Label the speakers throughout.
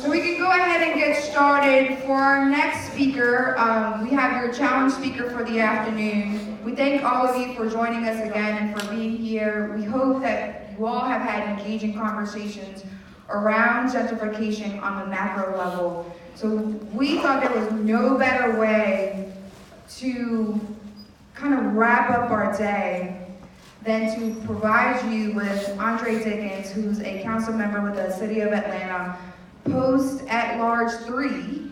Speaker 1: So we can go ahead and get started. For our next speaker, we have your challenge speaker for the afternoon. We thank all of you for joining us again and for being here. We hope that you all have had engaging conversations around gentrification on the macro level. So we thought there was no better way to kind of wrap up our day than to provide you with Andre Dickens, who's a council member with the City of Atlanta, Post-at-Large 3.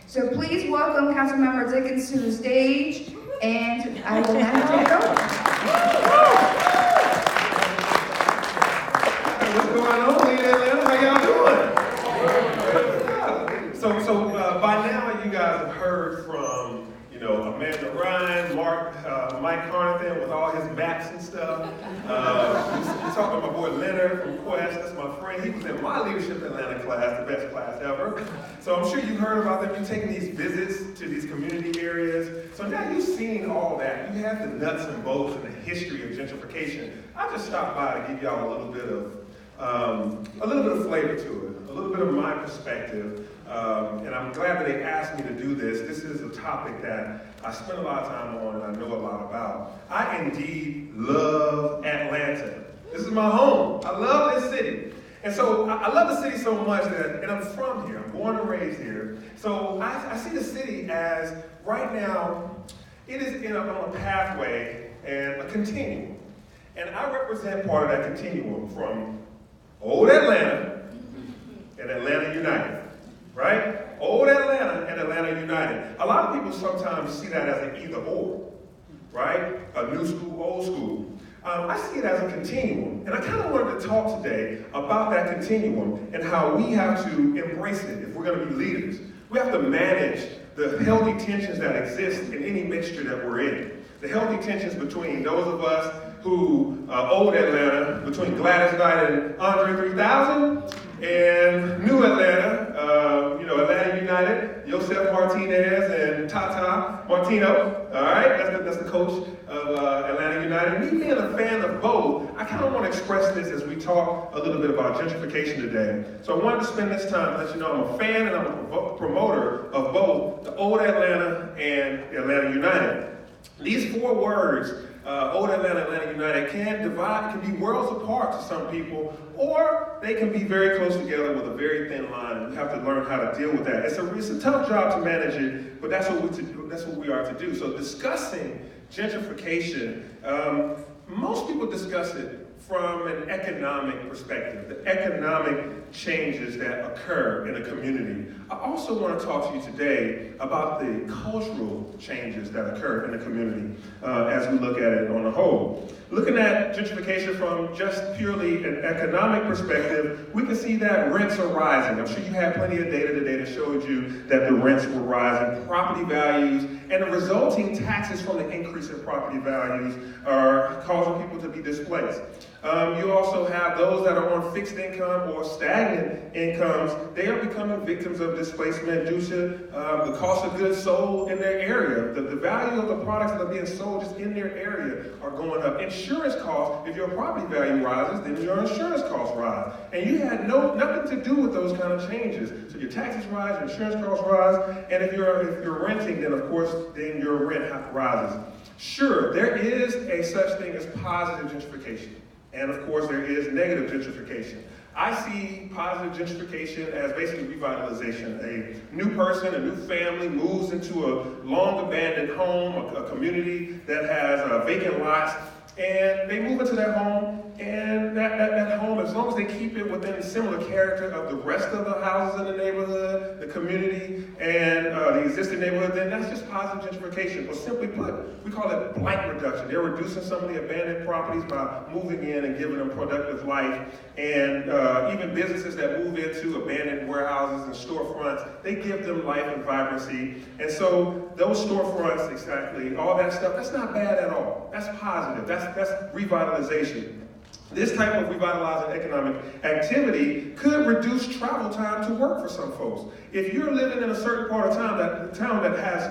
Speaker 1: So please welcome Councilmember Dickens to the stage, and I will let him take it over.
Speaker 2: What's going on, Lady Atlanta? How y'all doing? So by now you guys have heard from, Amanda Ryan, Mike Carnathan with all his maps and stuff. We talked about my boy Leonard from Quest. That's my friend. He was in my Leadership Atlanta class, the best class ever. So I'm sure you've heard about them. You're taking these visits to these community areas. So now you've seen all that. You have the nuts and bolts and the history of gentrification. I just stopped by to give y'all a little bit of flavor to it, a little bit of my perspective. And I'm glad that they asked me to do this. This is a topic that I spend a lot of time on and I know a lot about. I indeed love Atlanta. This is my home. I love this city. And so I love the city so much that, and I'm from here, I'm born and raised here. So I see the city as, right now, it is on a pathway and a continuum. And I represent part of that continuum from old Atlanta and Atlanta United. Right? Old Atlanta and Atlanta United. A lot of people sometimes see that as an either or, right? A new school, old school. I see it as a continuum. And I kind of wanted to talk today about that continuum and how we have to embrace it if we're going to be leaders. We have to manage the healthy tensions that exist in any mixture that we're in. The healthy tensions between those of us who, old Atlanta, between Gladys Knight and Andre 3000, and New Atlanta, Atlanta United, Joseph Martinez and Tata Martino, all right? That's the coach of Atlanta United. Me being a fan of both, I kind of want to express this as we talk a little bit about gentrification today. So I wanted to spend this time to let you know I'm a fan and I'm a promoter of both the old Atlanta and Atlanta United. These four words, old Atlanta, Atlanta United, can be worlds apart to some people, or they can be very close together with a very thin line, and we have to learn how to deal with that. It's a tough job to manage it, but that's what we are to do. So discussing gentrification, most people discuss it from an economic perspective, the economic changes that occur in a community. I also want to talk to you today about the cultural changes that occur in a community as we look at it on the whole. Looking at gentrification from just purely an economic perspective, we can see that rents are rising. I'm sure you had plenty of data today that showed you that the rents were rising, property values, and the resulting taxes from the increase in property values are causing people to be displaced. You also have those that are on fixed income or stagnant incomes. They are becoming victims of displacement due to the cost of goods sold in their area. The value of the products that are being sold just in their area are going up. Insurance costs, if your property value rises, then your insurance costs rise. And you had nothing to do with those kind of changes. So your taxes rise, your insurance costs rise, and if you're renting, then of course, then your rent rises. Sure, there is a such thing as positive gentrification. And of course, there is negative gentrification. I see positive gentrification as basically revitalization. A new person, a new family moves into a long abandoned home, a community that has vacant lots, and they move into that home, and that home, as long as they keep it within a similar character of the rest of the houses in the neighborhood, the community, and the existing neighborhood, then that's just positive gentrification. Or simply put, we call it blight reduction. They're reducing some of the abandoned properties by moving in and giving them productive life. And even businesses that move into abandoned warehouses and storefronts, they give them life and vibrancy. And so those storefronts, exactly, all that stuff, that's not bad at all. That's positive. That's revitalization. This type of revitalizing economic activity could reduce travel time to work for some folks. If you're living in a certain part of town that has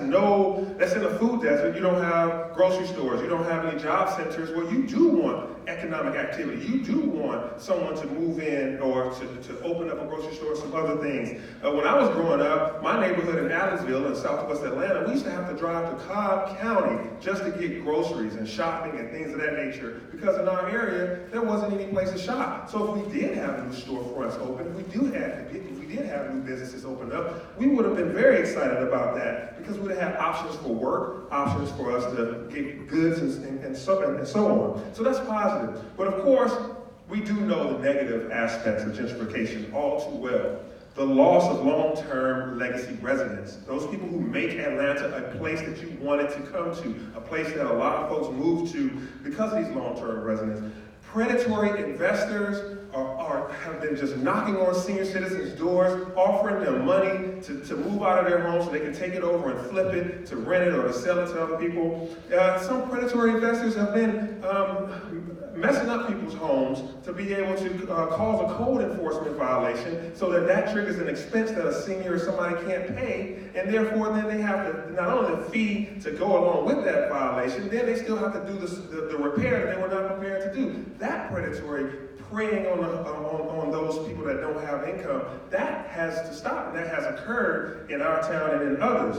Speaker 2: that's in a food desert, you don't have grocery stores, you don't have any job centers, well, you do want economic activity. You do want someone to move in or to open up a grocery store or some other things. When I was growing up, my neighborhood in Adamsville in southwest Atlanta, we used to have to drive to Cobb County just to get groceries and shopping and things of that nature, because in our area, there wasn't any place to shop. So if we did have new storefronts open, if we did have new businesses open up, we would have been very excited about that, because we would have had options for work, options for us to get goods and so on. So that's positive. But of course, we do know the negative aspects of gentrification all too well. The loss of long-term legacy residents, those people who make Atlanta a place that you wanted to come to, a place that a lot of folks move to because of these long-term residents. Predatory investors have been just knocking on senior citizens' doors, offering them money to move out of their homes so they can take it over and flip it, to rent it or to sell it to other people. Some predatory investors have been messing up people's homes to be able to cause a code enforcement violation, so that triggers an expense that a senior or somebody can't pay, and therefore then they have to not only the fee to go along with that violation, then they still have to do the repair that they were not prepared to do. That predatory preying on those people that don't have income, that has to stop, and that has occurred in our town and in others.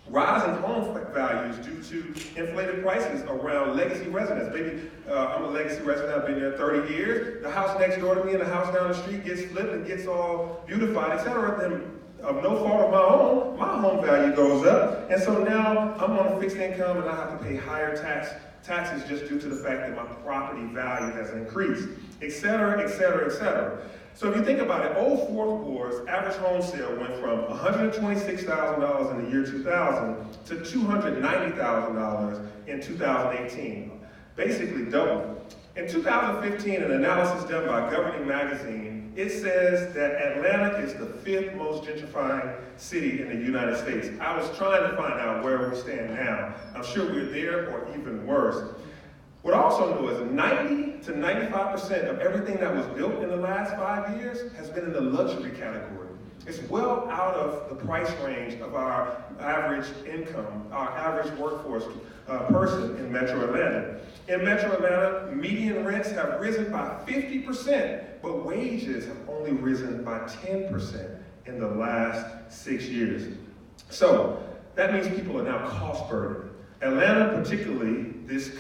Speaker 2: Rising home values due to inflated prices around legacy residents. Maybe I'm a legacy resident, I've been there 30 years. The house next door to me and the house down the street gets flipped and gets all beautified, etc. Then of no fault of my home value goes up. And so now I'm on a fixed income and I have to pay higher taxes just due to the fact that my property value has increased, etc., etc., etc. So if you think about it, Old Fourth Ward's average home sale went from $126,000 in the year 2000 to $290,000 in 2018, basically double. In 2015, an analysis done by Governing Magazine, it says that Atlanta is the 5th most gentrifying city in the United States. I was trying to find out where we stand now. I'm sure we're there or even worse. What I also know is 90 to 95% of everything that was built in the last 5 years has been in the luxury category. It's well out of the price range of our average income, our average workforce person in Metro Atlanta. In Metro Atlanta, median rents have risen by 50%, but wages have only risen by 10% in the last 6 years. So that means people are now cost burdened. Atlanta, particularly this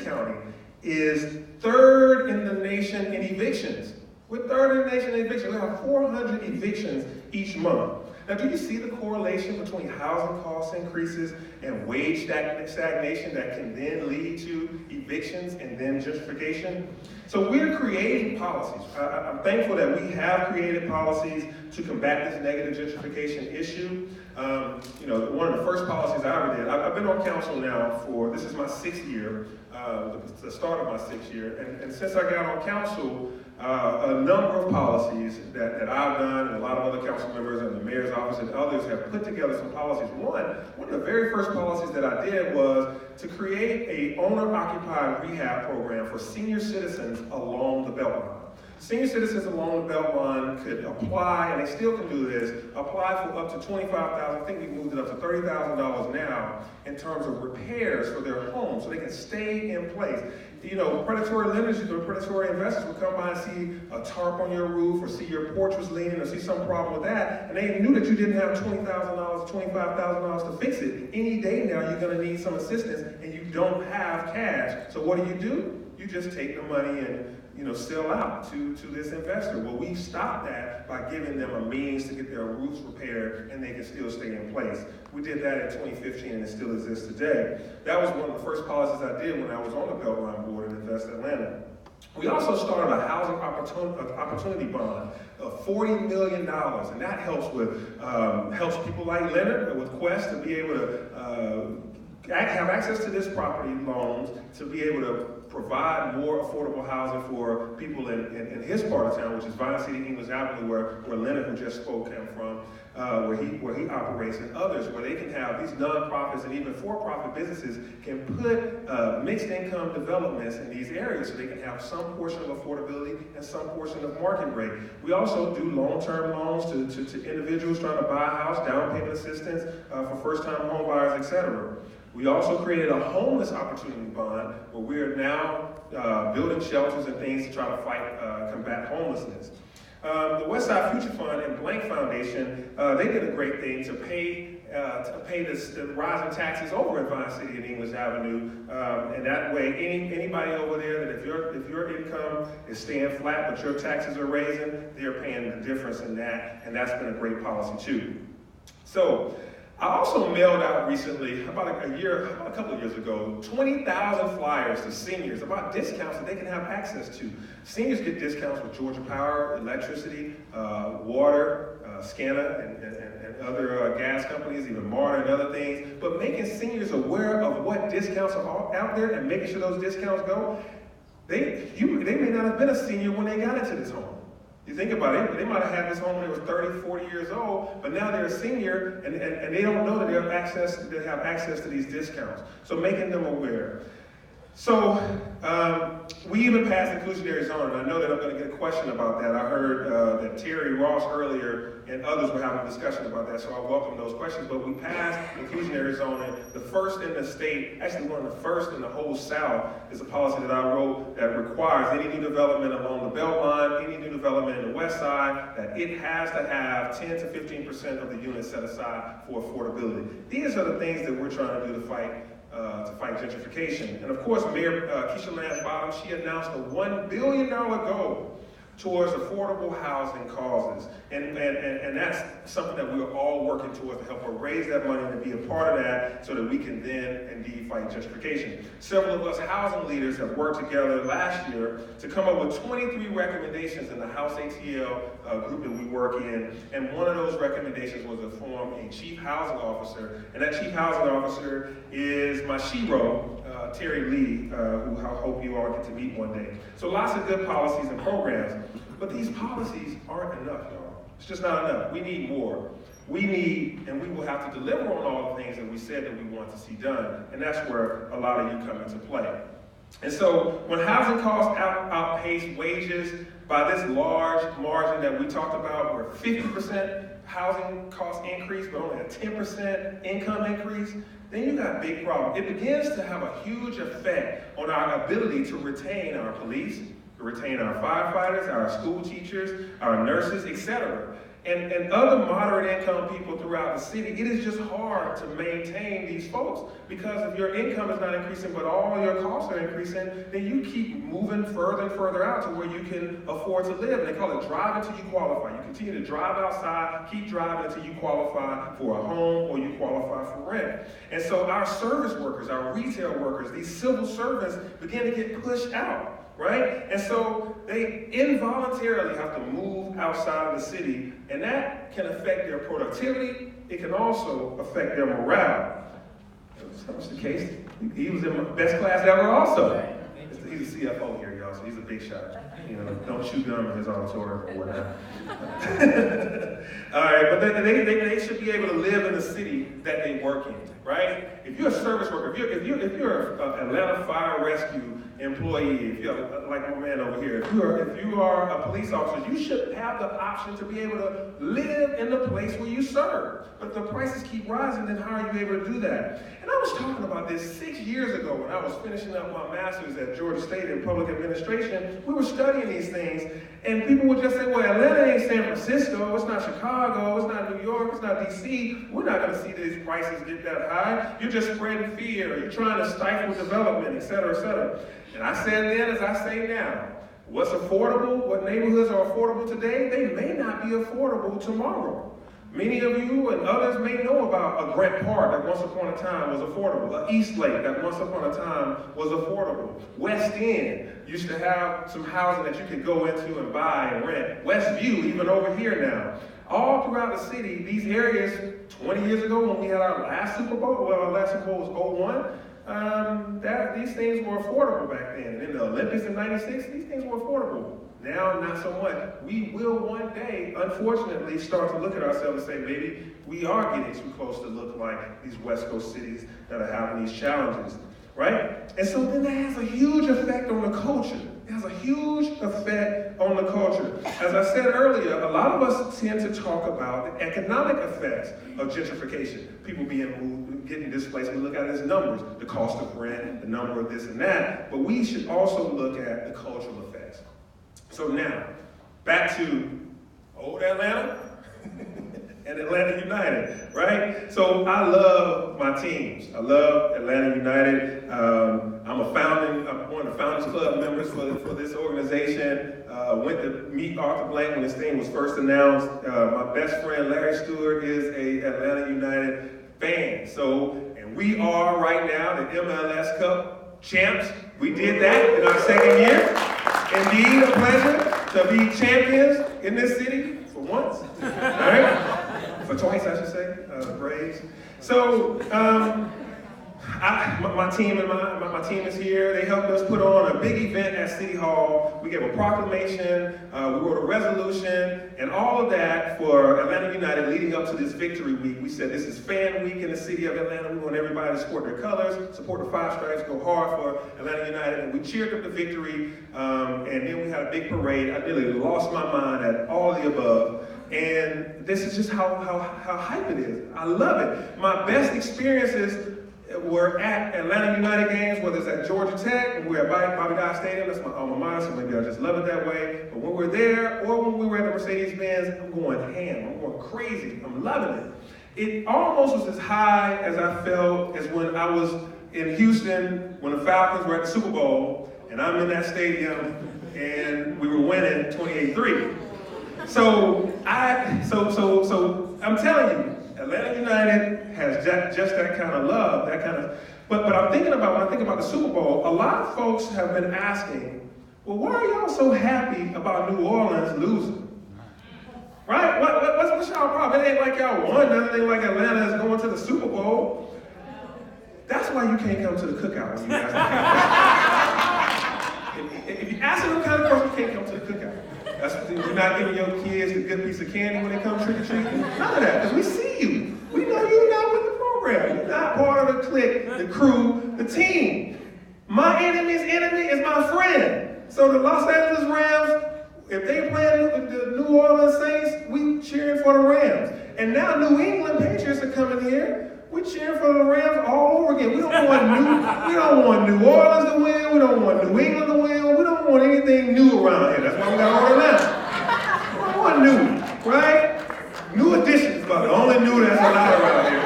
Speaker 2: county, is 3rd in the nation in evictions. We're 3rd in the nation in evictions. We have 400 evictions each month. Now, do you see the correlation between housing cost increases and wage stagnation that can then lead to evictions and then gentrification? So we're creating policies. I'm thankful that we have created policies to combat this negative gentrification issue. One of the first policies I ever did, I've been on council now this is my 6th year, the start of my 6th year, and since I got on council, a number of policies that I've done, and a lot of other council members and the mayor's office and others have put together some policies. One of the very first policies that I did was to create a owner-occupied rehab program for senior citizens along the Beltline. Senior citizens along the Beltline could apply, and they still can do this, apply for up to $25,000, I think we moved it up to $30,000 now, in terms of repairs for their homes, so they can stay in place. Predatory lenders or predatory investors would come by and see a tarp on your roof, or see your porch was leaning, or see some problem with that, and they knew that you didn't have $20,000, $25,000 to fix it. Any day now, you're gonna need some assistance, and you don't have cash. So what do? You just take the money and sell out to this investor. Well, we stopped that by giving them a means to get their roofs repaired and they can still stay in place. We did that in 2015 and it still exists today. That was one of the first policies I did when I was on the Beltline board in Invest Atlanta. We also started a housing opportunity bond of $40 million, and that helps people like Leonard with Quest to be able to have access to this property loans, to be able to provide more affordable housing for people in his part of town, which is Vine City, English Avenue, where Leonard, who just spoke, came from, where he operates, and others, where they can have these nonprofits and even for-profit businesses can put mixed income developments in these areas so they can have some portion of affordability and some portion of market rate. We also do long-term loans to individuals trying to buy a house, down payment assistance for first-time home buyers, etc. We also created a homeless opportunity bond where we are now building shelters and things to try to combat homelessness. The Westside Future Fund and Blank Foundation, they did a great thing to pay the rising taxes over at Vine City and English Avenue, and that way anybody over there that if your income is staying flat but your taxes are raising, they're paying the difference in that, and that's been a great policy too. So I also mailed out recently, about a couple of years ago, 20,000 flyers to seniors about discounts that they can have access to. Seniors get discounts with Georgia Power, electricity, water, SCANA, and other gas companies, even MARTA and other things. But making seniors aware of what discounts are out there and making sure those discounts go, they may not have been a senior when they got into this home. You think about it, they might have had this home when they were 30, 40 years old, but now they're a senior and they don't know that they have access to these discounts. So making them aware. So we even passed inclusionary zoning. I know that I'm going to get a question about that. I heard that Terry Ross earlier and others were having a discussion about that, so I welcome those questions. But we passed inclusionary zoning, the first in the state, actually one of the first in the whole South, is a policy that I wrote that requires any new development along the Beltline, any new development in the West Side, that it has to have 10 to 15% of the units set aside for affordability. These are the things that we're trying to do to fight gentrification. And of course, Mayor Keisha Lance Bottoms, she announced a $1 billion goal towards affordable housing causes. And that's something that we're all working towards to help her raise that money and to be a part of that so that we can then indeed fight gentrification. Several of us housing leaders have worked together last year to come up with 23 recommendations in the House ATL group that we work in. And one of those recommendations was to form a chief housing officer. And that chief housing officer is my shero, Terry Lee, who I hope you all get to meet one day. So lots of good policies and programs, but these policies aren't enough, y'all. It's just not enough. We need more. We need, and we will have to deliver on all the things that we said that we want to see done, and that's where a lot of you come into play. And so when housing costs outpace wages by this large margin that we talked about, where 50% housing cost increase, but only a 10% income increase, then you got a big problem. It begins to have a huge effect on our ability to retain our police, to retain our firefighters, our school teachers, our nurses, etc. And other moderate income people throughout the city. It is just hard to maintain these folks because if your income is not increasing but all your costs are increasing, then you keep moving further and further out to where you can afford to live. And they call it drive until you qualify. You continue to drive outside, keep driving until you qualify for a home or you qualify for rent. And so our service workers, our retail workers, these civil servants begin to get pushed out. Right? And so they involuntarily have to move outside of the city, and that can affect their productivity. It can also affect their morale. That was the case. He was in best class ever also. He's a CFO here, y'all, so he's a big shot. You know, don't chew gum in his auditorium or whatnot. All right, but they should be able to live in the city that they work in, right? If you're a service worker, if you're an Atlanta Fire Rescue employee, if you're like my man over here, if you are a police officer, you should have the option to be able to live in the place where you serve. But if the prices keep rising, then how are you able to do that? And I was talking about this 6 years ago when I was finishing up my master's at Georgia State in public administration. We were studying these things, and people would just say, well, Atlanta ain't San Francisco, it's not Chicago, it's not New York, it's not DC. We're not going to see these prices get that high. You're just spreading fear. You're trying to stifle development, et cetera, et cetera. And I said then, as I say now, what's affordable, what neighborhoods are affordable today, they may not be affordable tomorrow. Many of you and others may know about a Grant Park that once upon a time was affordable, a East Lake that once upon a time was affordable. West End used to have some housing that you could go into and buy and rent. Westview, even over here now. All throughout the city, these areas, 20 years ago when we had our last Super Bowl, well, our last Super Bowl was 01, these things were affordable back then. And in the Olympics in '96, these things were affordable. Now, not so much. We will one day, unfortunately, start to look at ourselves and say, maybe we are getting too close to look like these West Coast cities that are having these challenges, right? And so then that has a huge effect on the culture. It has a huge effect on the culture. As I said earlier, a lot of us tend to talk about the economic effects of gentrification. People being moved, getting displaced. We look at it as numbers, the cost of rent, the number of this and that. But we should also look at the cultural effects. So now, back to old Atlanta and Atlanta United, right? So I love my teams. I love Atlanta United. I'm one of the Founders Club members for this organization. Went to meet Arthur Blank when this thing was first announced. My best friend Larry Stewart is a Atlanta United fan. And we are right now the MLS Cup champs. We did that in our second year. Indeed, a pleasure to be champions in this city for once, all right? For twice, I should say, Braves. So, my team is here. They helped us put on a big event at City Hall. We gave a proclamation, we wrote a resolution, and all of that for Atlanta United leading up to this victory week. We said this is fan week in the city of Atlanta. We want everybody to support their colors, support the Five Stripes, go hard for Atlanta United. And we cheered up the victory, and then we had a big parade. I nearly lost my mind at all of the above. And this is just how hype it is. I love it. My best experiences were at Atlanta United games, whether it's at Georgia Tech, and we're at Bobby Dodd Stadium. That's my alma mater, so maybe I just love it that way. But when we're there, or when we were at the Mercedes-Benz, I'm going ham. I'm going crazy. I'm loving it. It almost was as high as I felt as when I was in Houston, when the Falcons were at the Super Bowl, and I'm in that stadium, and we were winning 28-3. So I'm telling you, Atlanta United has just that kind of love, that kind of. But when I think about the Super Bowl, a lot of folks have been asking, well, why are y'all so happy about New Orleans losing? Right? What's y'all problem? It ain't like y'all won. Nothing like Atlanta is going to the Super Bowl. That's why you can't come to the cookout when you ask them. If you ask them what kind of person, you can't come to the cookout. You're not giving your kids a good piece of candy when they come trick-or-treating. None of that, because we see you. We know you're not with the program. You're not part of the clique, the crew, the team. My enemy's enemy is my friend. So the Los Angeles Rams, if they play the New Orleans Saints, we cheering for the Rams. And now New England Patriots are coming here. We're cheering for the Rams all over again. We don't want New Orleans to win. We don't want New England to win. We don't want anything new around here. That's why we got Orlando. We don't want new, right? New additions, but the only new that's allowed around here.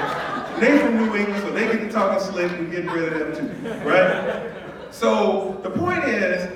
Speaker 2: They from New England, so they get to talking slick. We getting rid of them too, right? So the point is,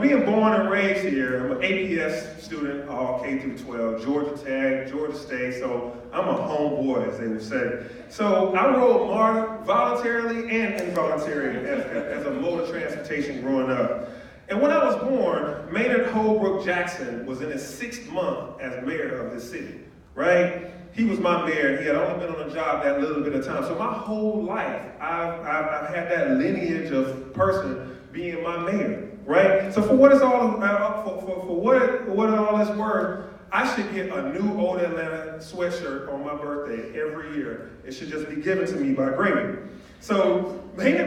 Speaker 2: being born and raised here, I'm an APS student, all K through 12, Georgia Tech, Georgia State, so I'm a homeboy, as they would say. So I rode MARTA voluntarily and involuntarily as a mode of transportation growing up. And when I was born, Maynard Holbrook Jackson was in his 6th month as mayor of this city, right? He was my mayor. He had only been on the job that little bit of time. So my whole life, I've had that lineage of person being my mayor, right? So for what it's all about, for what all this worth, I should get a new Old Atlanta sweatshirt on my birthday every year. It should just be given to me by gravy. So Mayor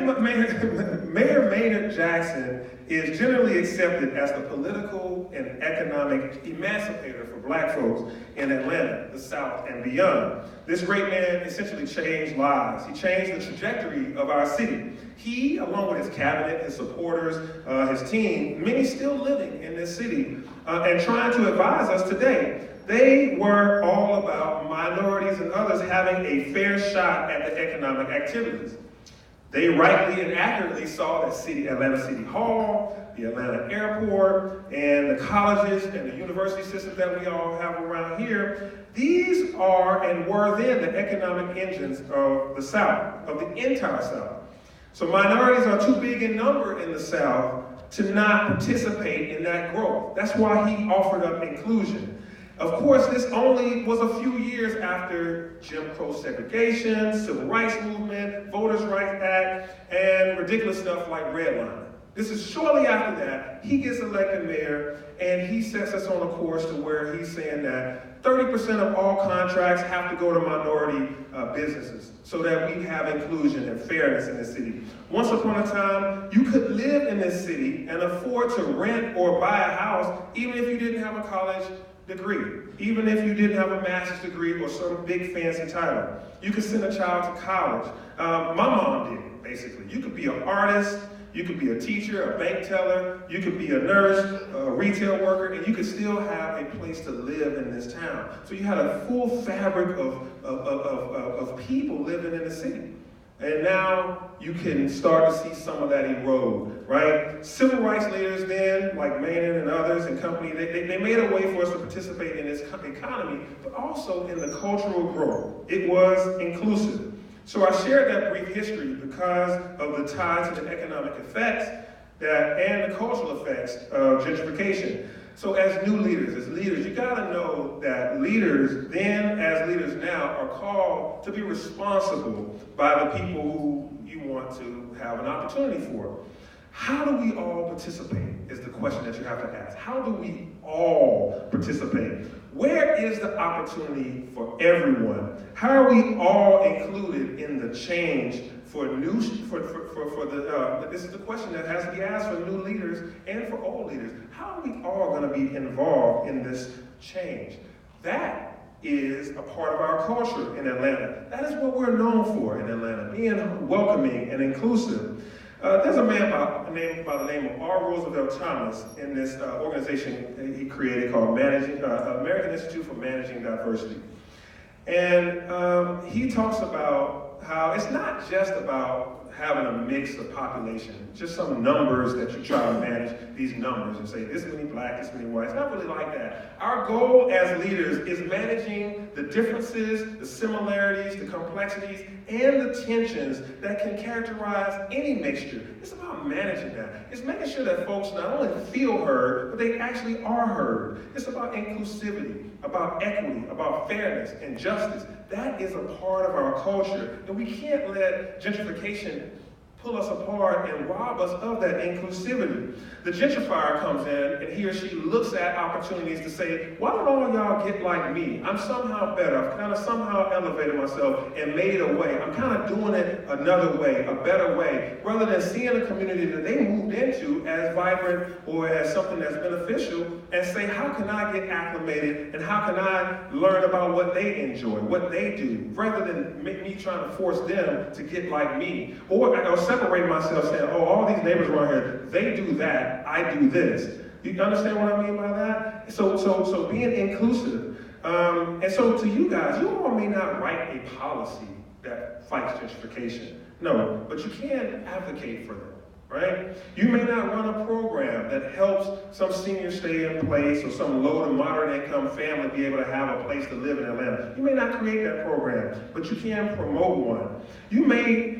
Speaker 2: Maynard Jackson is generally accepted as the political and economic emancipator for black folks in Atlanta, the South, and beyond. This great man essentially changed lives. He changed the trajectory of our city. He, along with his cabinet, his supporters, his team, many still living in this city and trying to advise us today, they were all about minorities and others having a fair shot at the economic activities. They rightly and accurately saw that Atlanta City Hall, the Atlanta Airport, and the colleges and the university systems that we all have around here. These are and were then the economic engines of the South, of the entire South. So minorities are too big in number in the South to not participate in that growth. That's why he offered up inclusion. Of course, this only was a few years after Jim Crow segregation, Civil Rights Movement, Voters' Rights Act, and ridiculous stuff like redlining. This is shortly after that, he gets elected mayor, and he sets us on a course to where he's saying that 30% of all contracts have to go to minority businesses so that we have inclusion and fairness in the city. Once upon a time, you could live in this city and afford to rent or buy a house even if you didn't have a college degree, even if you didn't have a master's degree or some big fancy title. You could send a child to college. My mom did, basically. You could be an artist, you could be a teacher, a bank teller, you could be a nurse, a retail worker, and you could still have a place to live in this town. So you had a full fabric of people living in the city. And now you can start to see some of that erode, right? Civil rights leaders then, like Maynard and others and company, they made a way for us to participate in this economy, but also in the cultural growth. It was inclusive. So I shared that brief history because of the ties to the economic effects and the cultural effects of gentrification. So as new leaders, you gotta know that leaders then, as leaders now, are called to be responsible by the people who you want to have an opportunity for. How do we all participate is the question that you have to ask. How do we all participate? Where is the opportunity for everyone? How are we all included in the change for this is the question that has to be asked for new leaders and for old leaders. How are we all going to be involved in this change? That is a part of our culture in Atlanta. That is what we're known for in Atlanta, being welcoming and inclusive. There's a man by the name of R. Roosevelt Thomas in this organization he created called American Institute for Managing Diversity. And he talks about how it's not just about having a mix of population, just some numbers that you try to manage these numbers and say this many black, this many white. It's not really like that. Our goal as leaders is managing the differences, the similarities, the complexities, and the tensions that can characterize any mixture. It's about managing that. It's making sure that folks not only feel heard, but they actually are heard. It's about inclusivity, about equity, about fairness and justice. That is a part of our culture, and we can't let gentrification pull us apart and rob us of that inclusivity. The gentrifier comes in and he or she looks at opportunities to say, why don't all y'all get like me? I'm somehow better. I've kind of somehow elevated myself and made a way. I'm kind of doing it another way, a better way, rather than seeing a community that they moved into as vibrant or as something that's beneficial and say, how can I get acclimated and how can I learn about what they enjoy, what they do, rather than me trying to force them to get like me. Or separate myself saying, oh, all these neighbors around here, they do that, I do this. You understand what I mean by that? So being inclusive. And so to you guys, you all may not write a policy that fights gentrification. No, but you can advocate for them, right? You may not run a program that helps some senior stay in place or some low to moderate income family be able to have a place to live in Atlanta. You may not create that program, but you can promote one. You may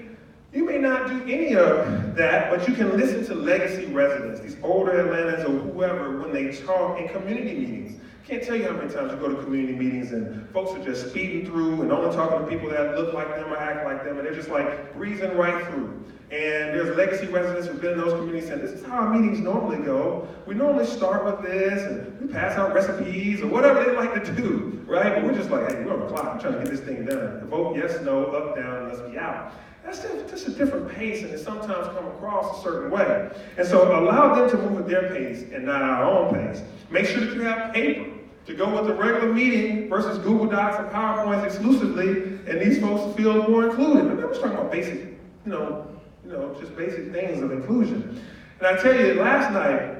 Speaker 2: not do any of that, but you can listen to legacy residents, these older Atlantans or whoever, when they talk in community meetings. Can't tell you how many times you go to community meetings and folks are just speeding through and only talking to people that look like them or act like them, and they're just like breezing right through. And there's legacy residents who've been in those communities saying, this is how our meetings normally go. We normally start with this, and we pass out recipes or whatever they like to do, right? But we're just like, hey, we're on the clock, we're trying to get this thing done. Vote yes, no, up, down, let's be out. That's just a different pace, and it sometimes come across a certain way. And so allow them to move at their pace and not our own pace. Make sure that you have paper to go with the regular meeting versus Google Docs and PowerPoints exclusively, and these folks feel more included. But I was talking about basic, just basic things of inclusion. And I tell you, last night,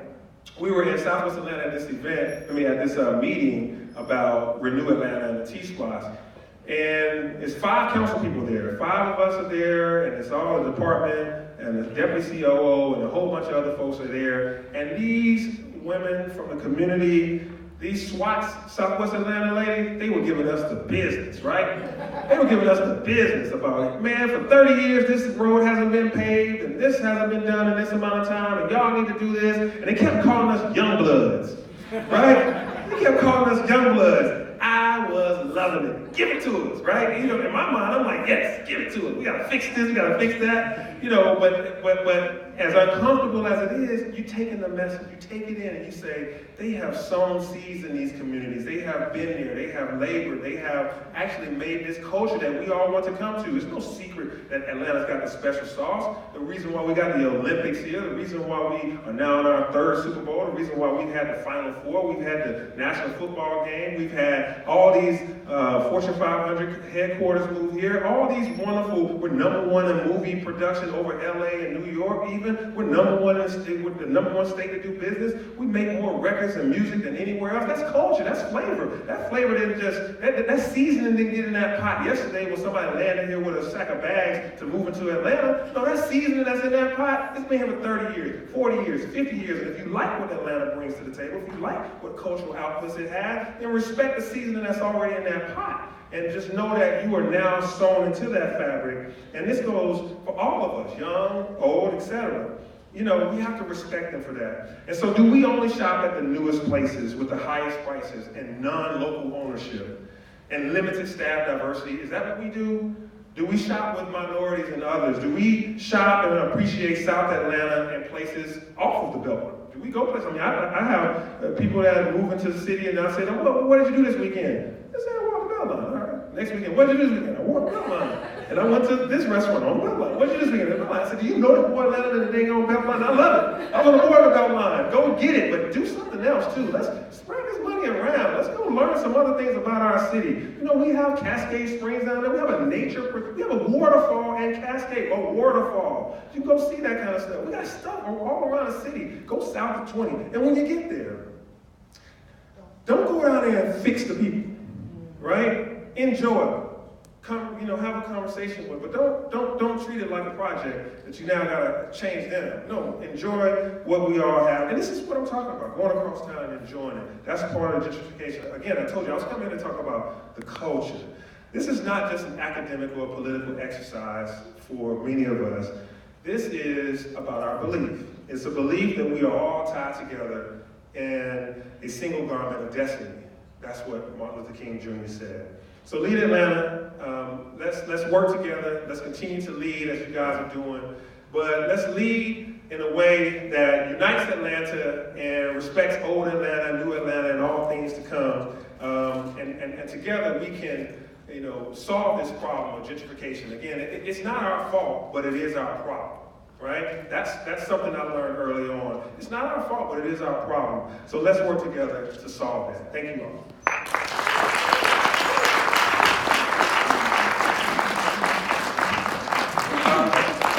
Speaker 2: we were in Southwest Atlanta at this meeting about Renew Atlanta and the T-Squads. And it's 5 council people there. 5 of us are there, and it's all the department, and the deputy COO, and a whole bunch of other folks are there. And these women from the community, these SWATs, Southwest Atlanta ladies, they were giving us the business, right? They were giving us the business about, man, for 30 years, this road hasn't been paved, and this hasn't been done in this amount of time, and y'all need to do this. And they kept calling us young bloods, right? They kept calling us young bloods. I was loving it. Give it to us, right? You know, in my mind, I'm like, yes, give it to us. We gotta fix this, we gotta fix that. You know, but as uncomfortable as it is, you take in the message, you take it in and you say, they have sown seeds in these communities. They have been there, they have labored, they have actually made this culture that we all want to come to. It's no secret that Atlanta's got the special sauce. The reason why we got the Olympics here, the reason why we are now in our third Super Bowl, the reason why we've had the Final Four, we've had the National Football Game, we've had all these Fortune 500 headquarters move here, all these wonderful, we're #1 in movie production over LA and New York even, we're #1 we're the #1 state to do business, we make more records and music than anywhere else. That's culture, that's flavor. That flavor didn't just, that seasoning didn't get in that pot yesterday when somebody landed here with a sack of bags to move into Atlanta. No, that seasoning that's in that pot, it's been here for 30 years, 40 years, 50 years, and if you like what Atlanta brings to the table, if you like what cultural outputs it has, then respect the seasoning that's already in that pot. And just know that you are now sewn into that fabric. And this goes for all of us, young, old, etc. You know, we have to respect them for that. And so do we only shop at the newest places with the highest prices and non-local ownership and limited staff diversity? Is that what we do? Do we shop with minorities and others? Do we shop and appreciate South Atlanta and places off of the Beltway? Do we go places? I mean, I have people that move into the city and I say, well, what did you do this weekend? They say, I walked the Beltline. All right. Next weekend, what did you do this weekend? I walked the Beltline. And I went to this restaurant on Beltline. What did you do this weekend? I said, do you know the boy Atlanta and the dang on Beltline? I love it. I was on the board of Beltline. Go get it, but do something else too. Let's spread this money around. Let's go learn some other things about our city. You know, we have Cascade Springs down there. We have a we have a waterfall and Cascade, a waterfall. You can go see that kind of stuff. We got stuff all around the city. Go south of 20. And when you get there, don't go down there and fix the people, right? Enjoy it. Come, you know, have a conversation with, but don't treat it like a project that you now gotta change them. No, enjoy what we all have. And this is what I'm talking about, going across town and enjoying it. That's part of gentrification. Again, I told you, I was coming here to talk about the culture. This is not just an academic or political exercise for many of us. This is about our belief. It's a belief that we are all tied together in a single garment of destiny. That's what Martin Luther King Jr. said. So lead Atlanta. Let's work together. Let's continue to lead as you guys are doing. But let's lead in a way that unites Atlanta and respects old Atlanta, new Atlanta, and all things to come. And together we can, you know, solve this problem of gentrification. Again, it's not our fault, but it is our problem. Right? That's something I learned early on. It's not our fault, but it is our problem. So let's work together to solve that. Thank you all.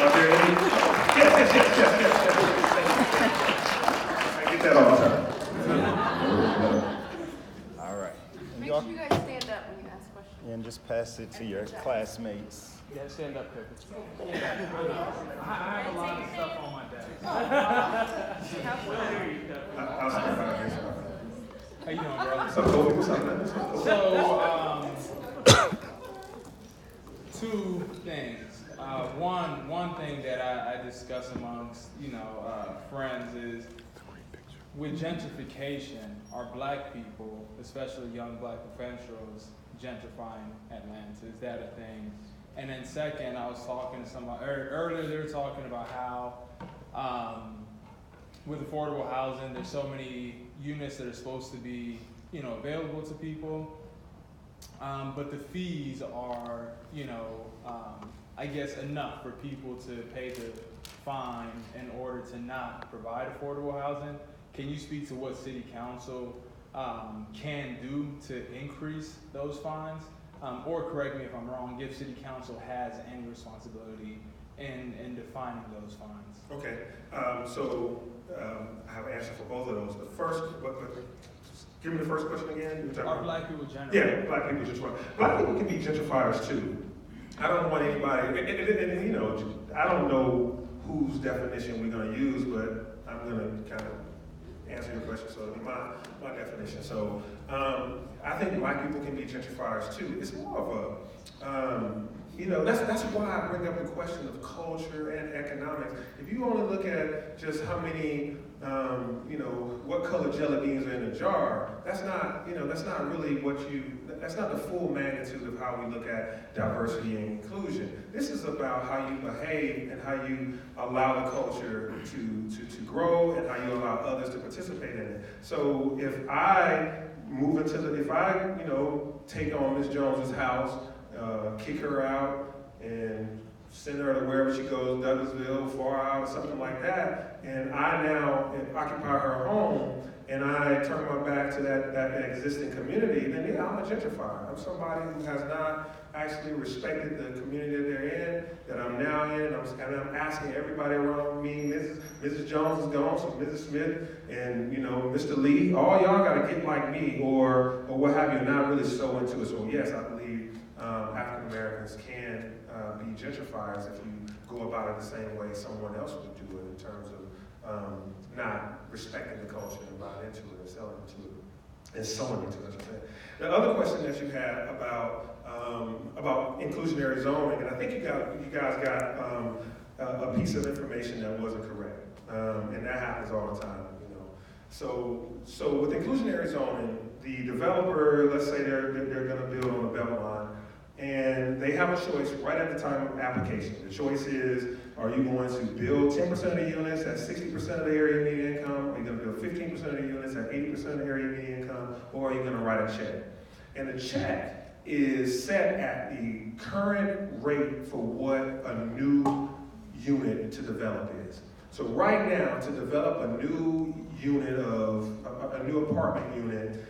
Speaker 2: Are there any? Yes. I get that all the time.
Speaker 3: All right.
Speaker 4: Make sure you guys stand up when you ask questions.
Speaker 3: And just pass it to your classmates.
Speaker 5: Yeah, stand up, Curtis. Yeah, I have a lot of stuff on my desk. We'll hear you, Curtis.
Speaker 2: I'll stand by here.
Speaker 5: How you doing, brother?
Speaker 2: So,
Speaker 5: Two things. One thing that I discuss amongst, friends is with gentrification, are black people, especially young black professionals, gentrifying Atlanta? Is that a thing? And then second, I was talking to somebody earlier, they were talking about how with affordable housing, there's so many units that are supposed to be, available to people. But the fees are, I guess enough for people to pay the fine in order to not provide affordable housing. Can you speak to what City Council can do to increase those fines? Or correct me if I'm wrong, if City Council has any responsibility in defining those fines.
Speaker 2: okay, I have an answer for both of those. The first, give me the first question again.
Speaker 5: Are black people gentrified?
Speaker 2: Yeah, black people gentrified. Black people can be gentrifiers too. I don't want anybody, and I don't know whose definition we're going to use, but I'm going to kind of answer your question, so it'll be my definition. So I think black people can be gentrifiers too. It's more of a, that's why I bring up the question of culture and economics. If you only look at just how many, what color jelly beans are in a jar, that's not really that's not the full magnitude of how we look at diversity and inclusion. This is about how you behave and how you allow the culture to grow and how you allow others to participate in it. So if I take on Ms. Jones's house, kick her out and send her to wherever she goes, Douglasville, far out, or something like that, and I now occupy her home, and I turn my back to that existing community, then yeah, I'm a gentrifier. I'm somebody who has not actually respected the community that they're in, that I'm now in, and I'm asking everybody around me, Mrs. Jones is gone, so Mrs. Smith and Mr. Lee, all y'all gotta get like me, or what have you, not really so into it. So yes, I believe African Americans can be gentrifiers if you go about it the same way someone else would do it, in terms of not respecting the culture and buying into it and selling into it and sewing into it, I should say. The other question that you had about inclusionary zoning, and I think you guys got a piece of information that wasn't correct, and that happens all the time. So with inclusionary zoning, the developer, let's say they're going to build on the Beltline, and they have a choice right at the time of application. The choice is, are you going to build 10% of the units at 60% of the area median income? Are you going to build 15% of the units at 80% of the area median income? Or are you going to write a check? And the check is set at the current rate for what a new unit to develop is. So right now, to develop a new unit a new apartment unit,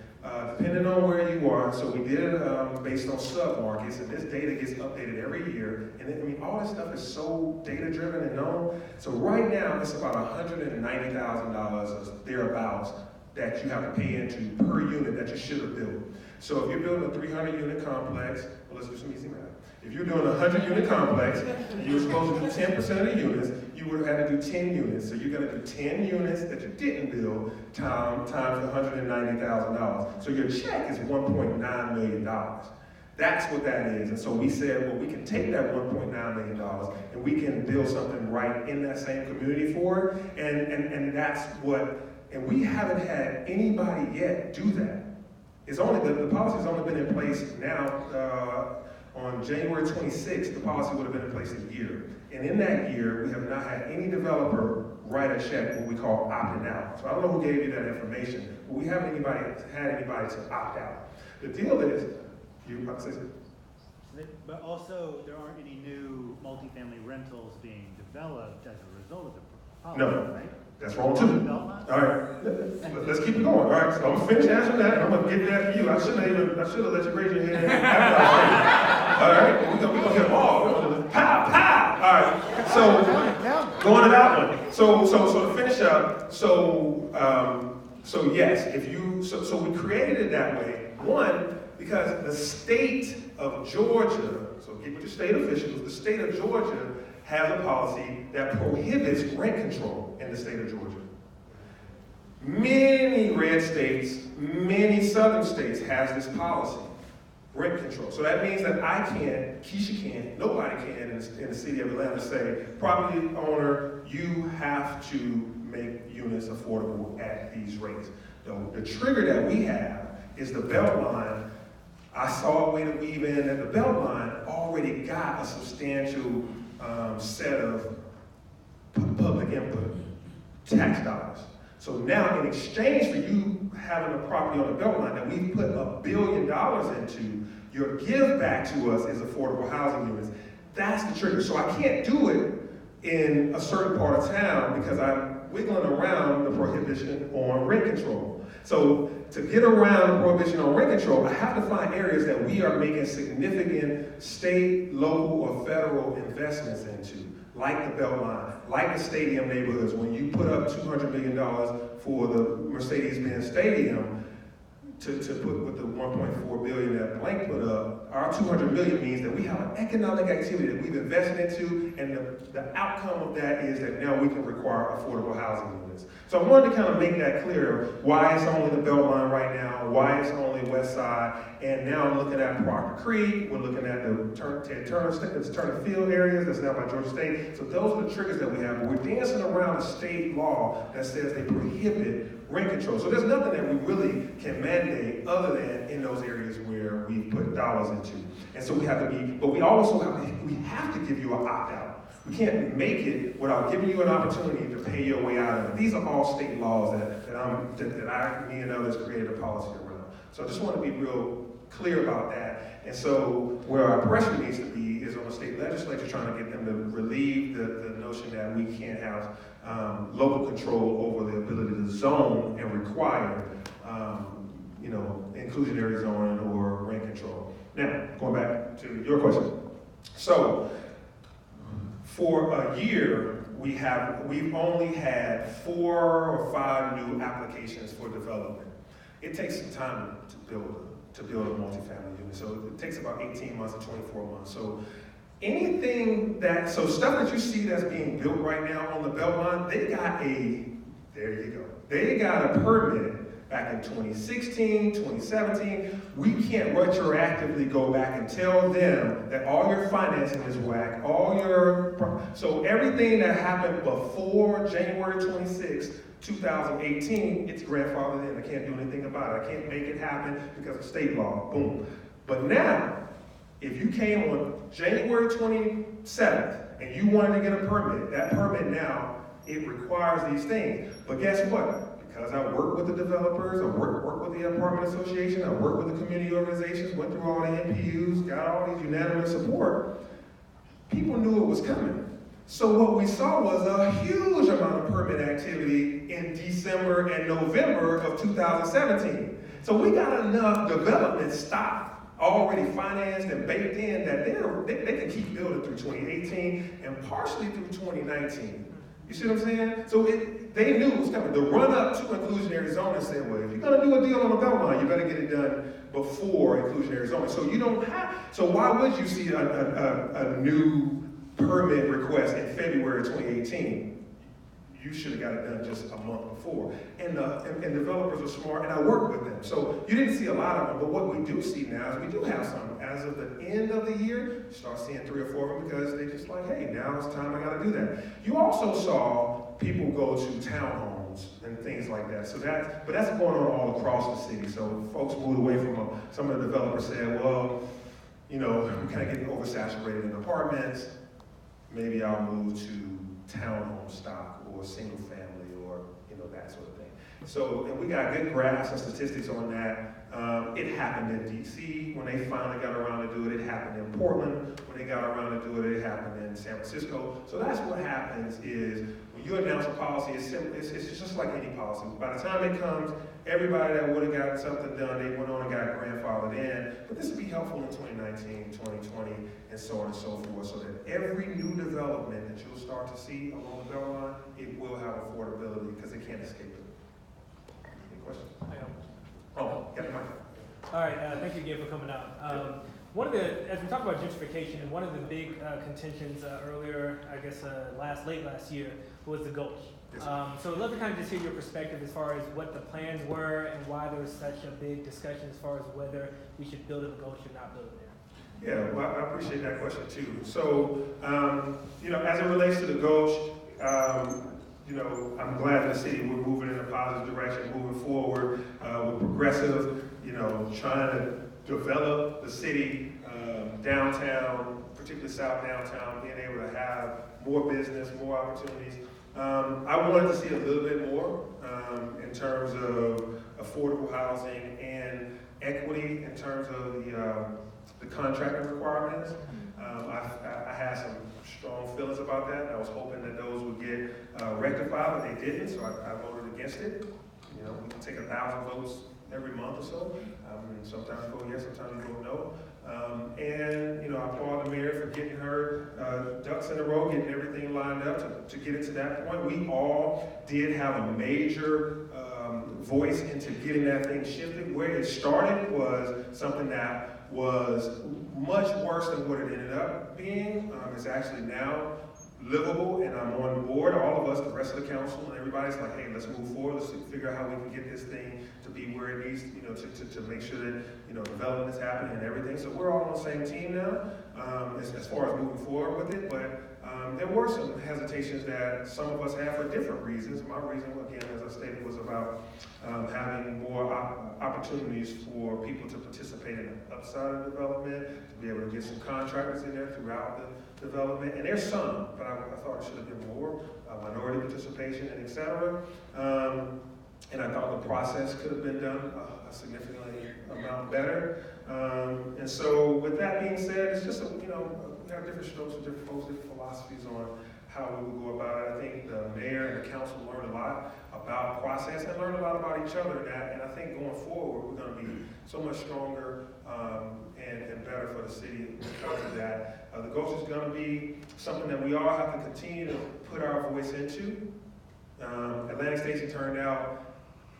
Speaker 2: depending on where you are, so we did it based on sub-markets, and this data gets updated every year, and all this stuff is so data-driven and known. So right now, it's about $190,000 or thereabouts that you have to pay into per unit that you should have built. So if you're building a 300-unit complex, well, let's do some easy math. If you're doing a 100-unit complex, and you were supposed to do 10% of the units, you would have had to do 10 units. So you're going to do 10 units that you didn't build times the $190,000. So your check is $1.9 million. That's what that is. And so we said, well, we can take that $1.9 million and we can build something right in that same community for it. And that's what, and we haven't had anybody yet do that. It's only, the policy's only been in place now, on January 26th, the policy would have been in place a year. And in that year, we have not had any developer write a check, what we call opting out. So I don't know who gave you that information, but we haven't had anybody to opt out. The deal is, you about to say something?
Speaker 6: But also, there aren't any new multifamily rentals being developed as a result of the policy,
Speaker 2: No.
Speaker 6: right?
Speaker 2: That's wrong too. All right, let's keep it going. All right, so I'm gonna finish answering that, and I'm gonna get that for you. I should have let you raise your hand after. All right, we're gonna hit them all. We're gonna pow, pow. All right, so going to that one. So to finish up, so yes, so we created it that way. One, because the state of Georgia, so get with the state officials, the state of Georgia has a policy that prohibits rent control in the state of Georgia. Many red states, many southern states has this policy, rent control. So that means that I can't, Keisha can't, nobody can in the city of Atlanta say, property owner, you have to make units affordable at these rates. The trigger that we have is the Beltline. I saw a way to weave in that the Beltline already got a substantial set of public input, tax dollars. So now in exchange for you having a property on the Beltline that we put $1 billion into, your give back to us is affordable housing units. That's the trigger. So I can't do it in a certain part of town because I'm wiggling around the prohibition on rent control. So to get around the prohibition on rent control, I have to find areas that we are making significant state, local, or federal investments into, like the Beltline, like the stadium neighborhoods. When you put up $200 million for the Mercedes-Benz Stadium, to put with the $1.4 billion that Blank put up, our $200 million means that we have an economic activity that we've invested into, and the outcome of that is that now we can require affordable housing units. ordinance. So I wanted to kind of make that clear, why it's only the Beltline right now, why it's only West Side, and now I'm looking at Proctor Creek, we're looking at the Turner Field areas, that's now by Georgia State. So those are the triggers that we have, but we're dancing around a state law that says they prohibit rent control. So there's nothing that we really can mandate other than in those areas where we put dollars into. And so we have to be, but we also have to give you an opt-out. We can't make it without giving you an opportunity to pay your way out of it. These are all state laws that me and others created a policy around. So I just want to be real clear about that. And so where our pressure needs to be is on the state legislature trying to get them to relieve the notion that we can't have local control over the ability to zone and require inclusionary zoning or rent control. Now, going back to your question. So, for a year, we've only had 4 or 5 new applications for development. It takes some time to build a multifamily unit. So it takes about 18 months to 24 months. So stuff that you see that's being built right now on the Beltline, they got a permit back in 2016, 2017. We can't retroactively go back and tell them that all your financing is whack, so everything that happened before January 26, 2018, it's grandfathered in. I can't do anything about it. I can't make it happen because of state law, boom. But now, if you came on January 27th and you wanted to get a permit, that permit now, it requires these things. But guess what? Because I work with the developers, I work with the apartment association, I work with the community organizations, went through all the NPUs, got all these unanimous support, people knew it was coming. So what we saw was a huge amount of permit activity in December and November of 2017. So we got enough development stock already financed and baked in that they can keep building through 2018 and partially through 2019. You see what I'm saying? So they knew it was coming. The run-up to inclusionary zoning said, well, if you're going to do a deal on the Beltline, you better get it done before inclusionary zoning. So why would you see a new permit request in February 2018? You should have got it done just a month before. And developers are smart, and I work with them. So you didn't see a lot of them, but what we do see now is we do have some. As of the end of the year, you start seeing 3 or 4 of them because they just like, hey, now it's time, I gotta do that. You also saw people go to townhomes and things like that. But that's going on all across the city. So folks moved away from some of the developers said, well, we're kind of getting oversaturated in apartments. Maybe I'll move to townhome stock or single family or that sort of thing. So, and we got good graphs and statistics on that. It happened in DC when they finally got around to do it. It happened in Portland when they got around to do it. It happened in San Francisco. So that's what happens is when you announce a policy, it's just like any policy. By the time it comes, everybody that would have gotten something done, they went on and got grandfathered in. But this will be helpful in 2019, 2020, and so on and so forth, so that every new development that you'll start to see along the Beltline, it will have affordability because they can't escape it. Any questions? Oh, get the mic.
Speaker 7: All right, thank you again for coming out. As we talk about gentrification, one of the big contentions earlier, I guess late last year, was the Gulch.
Speaker 2: Yes.
Speaker 7: So I'd love to kind of just hear your perspective as far as what the plans were and why there was such a big discussion as far as whether we should build in the Gulch or not build it there.
Speaker 2: Yeah, well, I appreciate that question too. So, as it relates to the Gulch, I'm glad the city we're moving in a positive direction, moving forward. We're progressive, trying to develop the city, downtown, particularly South Downtown, being able to have more business, more opportunities. I wanted to see a little bit more in terms of affordable housing and equity in terms of the contracting requirements. I had some strong feelings about that. I was hoping that those would get rectified, but they didn't, so I voted against it. We can take 1,000 votes every month or so. Sometimes vote yes, sometimes vote no. I applaud the mayor for getting her ducks in a row, getting everything lined up to get it to that point. We all did have a major voice into getting that thing shifted. Where it started was something that was much worse than what it ended up being. It's actually now livable, and I'm on board, all of us, the rest of the council, and everybody's like, hey, let's move forward, let's figure out how we can get this thing to be where it needs, to make sure that, development is happening and everything. So we're all on the same team now, as far as moving forward with it, but there were some hesitations that some of us had for different reasons. My reason, again, as I stated, was about having more opportunities for people to participate in the upside of development, to be able to get some contractors in there throughout the development. And there's some, but I thought it should have been more, minority participation and et cetera. And I thought the process could have been done a significantly amount better. And so with that being said, it's just, we have different strokes for different folks, different philosophies on how we will go about it. I think the mayor and the council learned a lot about process and learned a lot about each other. And I think going forward, we're going to be so much stronger and better for the city because of that. The Ghost is going to be something that we all have to continue to put our voice into. Atlantic Station turned out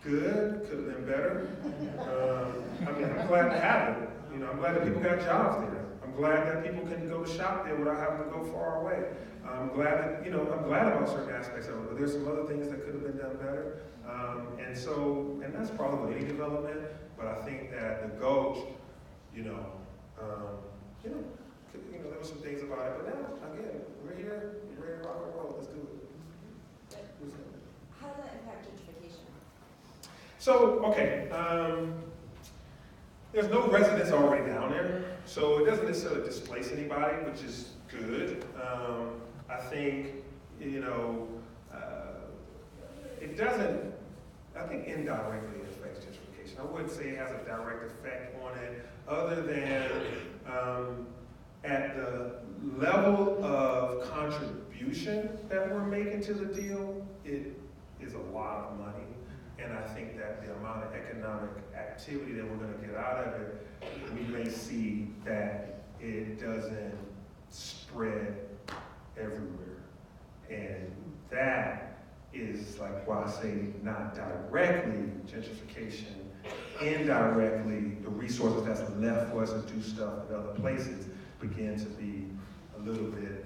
Speaker 2: good, could have been better. I'm glad to have it. I'm glad that people got jobs there. I'm glad that people can go shop there without having to go far away. I'm glad that, I'm glad about certain aspects of it, but there's some other things that could have been done better. And that's probably with any development, but I think that the Gulch, there were some things about it, but now, again, we're here, we're ready to rock and roll, let's do it.
Speaker 8: How does that impact gentrification?
Speaker 2: So, okay, there's no residents already down there, so it doesn't necessarily displace anybody, which is good. I think, it doesn't, I think indirectly it affects gentrification. I wouldn't say it has a direct effect on it, other than at the level of contribution that we're making to the deal, it is a lot of money. And I think that the amount of economic activity that we're going to get out of it, we may see that it doesn't spread everywhere. And that is like why I say not directly gentrification, indirectly the resources that's left for us to do stuff in other places begin to be a little bit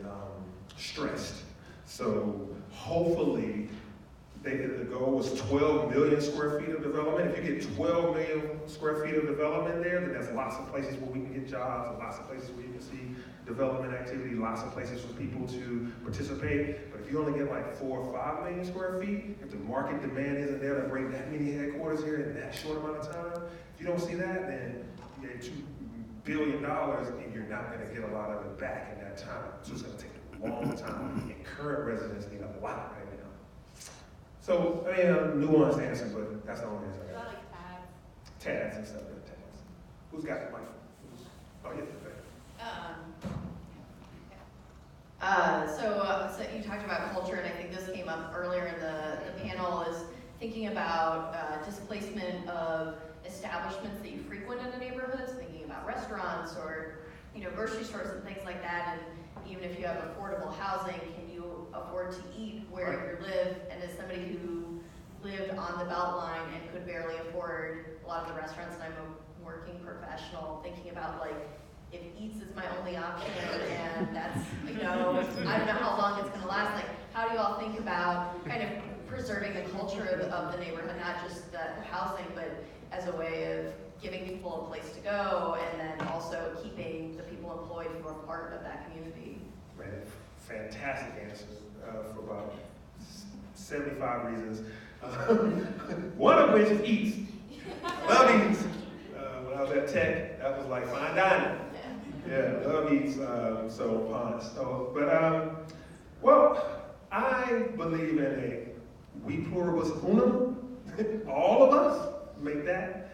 Speaker 2: stressed. So hopefully, the goal was 12 million square feet of development. If you get 12 million square feet of development there, then there's lots of places where we can get jobs, and lots of places where you can see development activity, lots of places for people to participate. But if you only get like 4 or 5 million square feet, if the market demand isn't there to bring that many headquarters here in that short amount of time, if you don't see that, then you get $2 billion and you're not going to get a lot of it back in that time. So it's going to take a long time, and current residents need a lot right now. So, I mean, a nuanced answer, but that's the only answer I got.
Speaker 4: Like tags.
Speaker 2: Tags and stuff, tags. Who's got the mic? Oh, yeah,
Speaker 9: So you talked about culture, and I think this came up earlier in the panel, is thinking about displacement of establishments that you frequent in the neighborhoods, thinking about restaurants or grocery stores and things like that. And even if you have affordable housing, can you afford to eat where you live? And as somebody who lived on the Beltline and could barely afford a lot of the restaurants, and I'm a working professional, thinking about like, if Eats is my only option, and that's, I don't know how long it's gonna last, like, how do you all think about kind of preserving the culture of the neighborhood, not just the housing, but as a way of giving people a place to go, and then also keeping the people employed who are part of that community?
Speaker 2: Man, fantastic answer for about 75 reasons. One of which is Eats. Love Eats. When I was at Tech, that was like fine dining. Yeah, love Eats, so honest. Well, I believe in a we pluribus unum. All of us make that.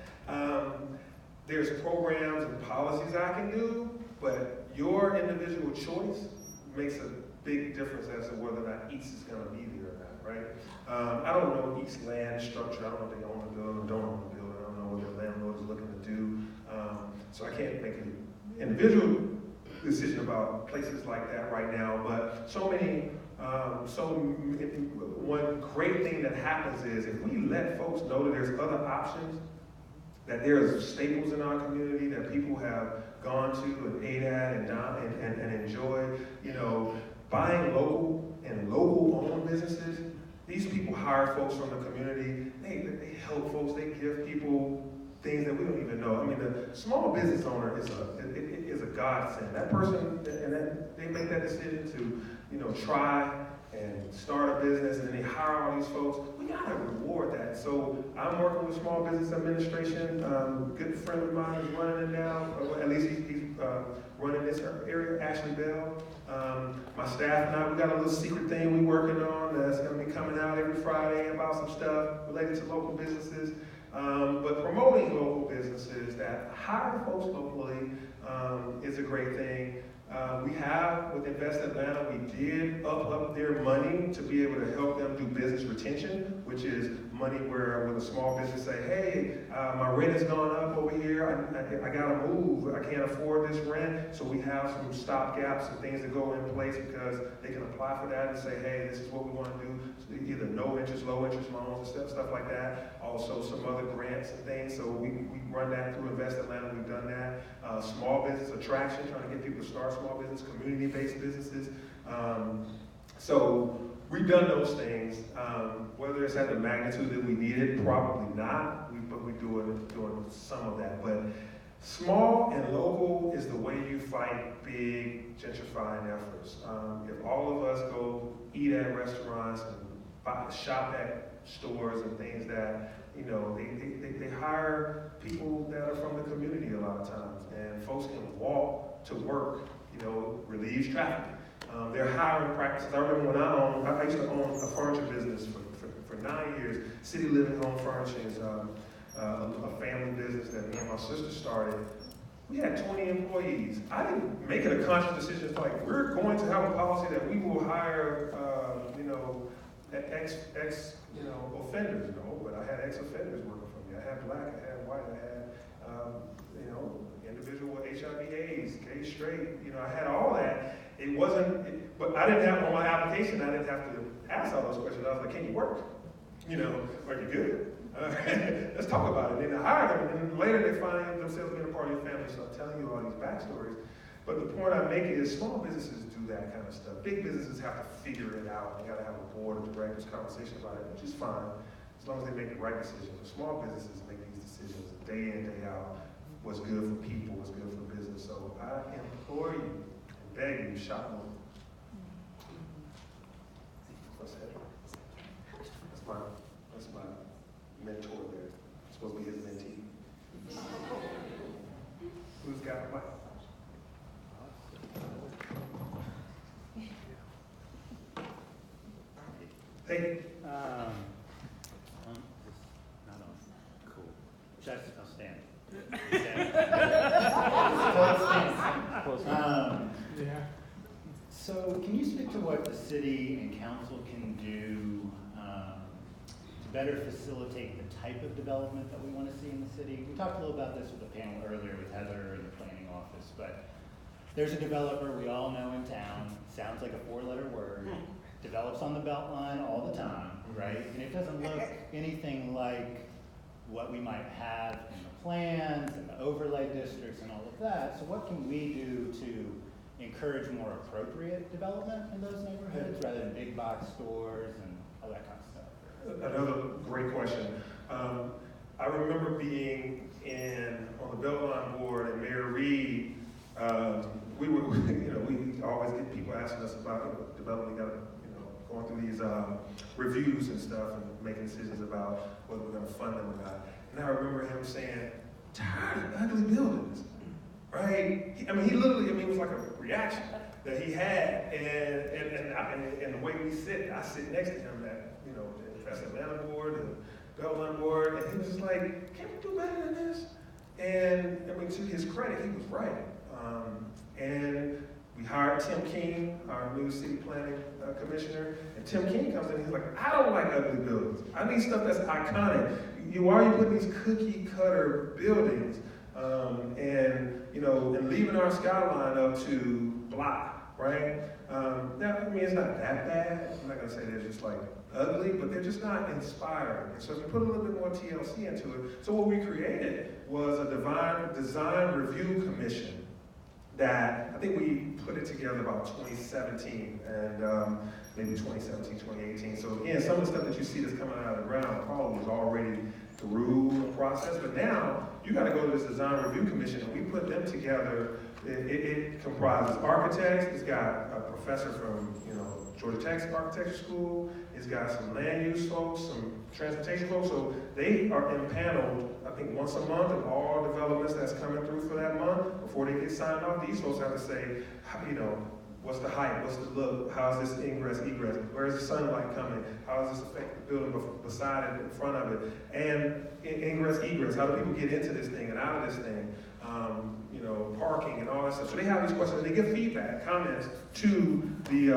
Speaker 2: There's programs and policies I can do, but your individual choice makes a big difference as to whether or not Eats is going to be there or not, right? I don't know Eats land structure. I don't know if they own the building or don't own the building. I don't know what the landlord is looking to do. So I can't make an individual decision about places like that right now, but one great thing that happens is if we let folks know that there's other options, that there's staples in our community that people have gone to and ate at and enjoyed, buying local and local-owned businesses. These people hire folks from the community. They help folks. They give people things that we don't even know. I mean, the small business owner is a godsend. That person, and they make that decision to, try and start a business, and then they hire all these folks. We gotta reward that. So I'm working with Small Business Administration. A good friend of mine is running it now. At least he's running this area, Ashley Bell. My staff and I, we got a little secret thing we working on that's gonna be coming out every Friday about some stuff related to local businesses. But promoting local businesses that hire folks locally is a great thing. We have, with Invest Atlanta, we did up their money to be able to help them do business retention, which is money where when a small business say, hey, my rent has gone up over here, I gotta move, I can't afford this rent. So we have some stopgaps and things that go in place because they can apply for that and say, hey, this is what we wanna do. So either no interest, low interest loans and stuff like that. Also some other grants and things. So we run that through Invest Atlanta, we've done that. Small business attraction, trying to get people to start small business, community-based businesses. So we've done those things. Whether it's at the magnitude that we needed, probably not. But we're doing some of that. But small and local is the way you fight big gentrifying efforts. If all of us go eat at restaurants and shop at stores and things that, they hire people that are from the community a lot of times, and folks can walk to work, relieves traffic. They're hiring practices. I remember when I used to own a furniture business for 9 years. City Living Home Furnishing is a family business that me and my sister started. We had 20 employees. I didn't make it a conscious decision. It's like, we're going to have a policy that we will hire, offenders, but I had ex-offenders working for me. I had black, I had white, I had, individual with HIV/AIDS, gay, straight, I had all that. It wasn't, but I didn't have on my application, I didn't have to ask all those questions. I was like, can you work? Are you good? Let's talk about it. And then I hired them, and then later they find themselves being a part of your family, so I'm telling you all these backstories. But the point I'm making is small businesses do that kind of stuff. Big businesses have to figure it out. They got to have a board of directors conversation about it, which is fine, as long as they make the right decisions. But small businesses make these decisions day in, day out. What's good for people, what's good for business. So I implore you and beg you, shop more. What's that? That's my mentor there. I'm supposed to be his mentee. Who's got a mic? Hey.
Speaker 6: Not on. Cool. I'll stand. So can you speak to what the city and council can do to better facilitate the type of development that we want to see in the city? We talked a little about this with the panel earlier with Heather in the planning office, but there's a developer we all know in town, sounds like a 4-letter word, develops on the Beltline all the time, right? And it doesn't look anything like what we might have in the plans and the overlay districts and all of that. So what can we do to encourage more appropriate development in those neighborhoods rather than big box stores and all that kind of stuff?
Speaker 2: Another great question. I remember being on the Beltline board and Mayor Reed. We always get people asking us about development. Going through these reviews and stuff and making decisions about whether we're going to fund them or not. And I remember him saying, tired of ugly buildings, right? He literally, it was like a reaction that he had. And the way we sit, I sit next to him at, the Invest Atlanta board and Beltline board, and he was just like, can we do better than this? And to his credit, he was right. And we hired Tim King, our new city planning commissioner, and Tim King comes in and he's like, I don't like ugly buildings. I need stuff that's iconic. Why are you putting these cookie cutter buildings and leaving our skyline up to block, right? It's not that bad. I'm not gonna say they're just like ugly, but they're just not inspiring. And so we put a little bit more TLC into it. So what we created was a design review commission that I think we put it together about 2017 and maybe 2017, 2018. So again, some of the stuff that you see that's coming out of the ground probably was already through the process, but now you got to go to this design review commission, and we put them together. It comprises architects. It's got a professor from Georgia Tech's architecture school. It's got some land use folks, some transportation folks. So they are impaneled, I think, once a month of all developments that's coming through for that month. Before they get signed off, these folks have to say, what's the height, what's the look, how's this ingress, egress, where's the sunlight coming, how does this affect the building beside it, in front of it, and ingress, egress, how do people get into this thing and out of this thing, parking and all that stuff. So they have these questions, and they give feedback, comments to the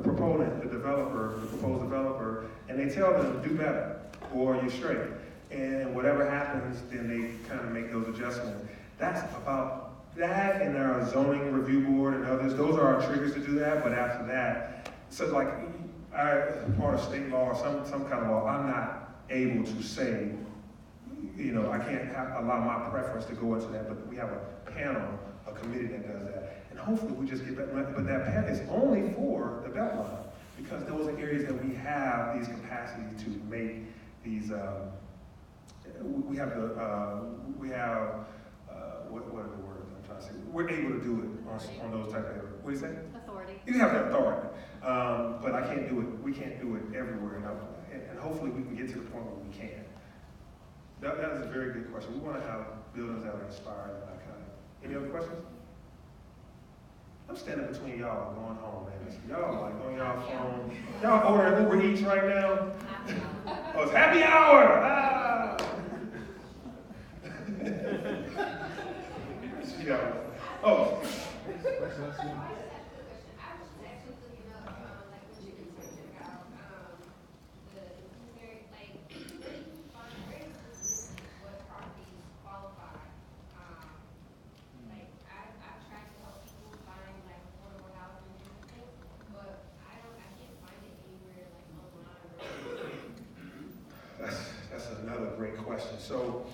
Speaker 2: proponent, the proposed developer, and they tell them, do better, or you're straight. And whatever happens, then they kind of make those adjustments. That's about that, and our zoning review board and others, those are our triggers to do that, but after that, so like, part of state law or some kind of law, I'm not able to say, I can't allow my preference to go into that, but we have a panel, a committee that does that. And hopefully we just get better, but that panel is only for the Beltline, because those are areas that we have these capacities to make these, what are the words I'm trying to say? We're able to do it on those type of areas. What do you say?
Speaker 9: Authority.
Speaker 2: You have the authority, but I can't do it. We can't do it everywhere, and hopefully we can get to the point where we can. That is a very good question. We want to have buildings that are inspired and iconic. Any other questions? I'm standing between y'all going home, man. Y'all like on y'all phone. Y'all ordering Uber Eats right now? Oh, it's happy hour! Ah! Yeah. Oh. That's another great question. So,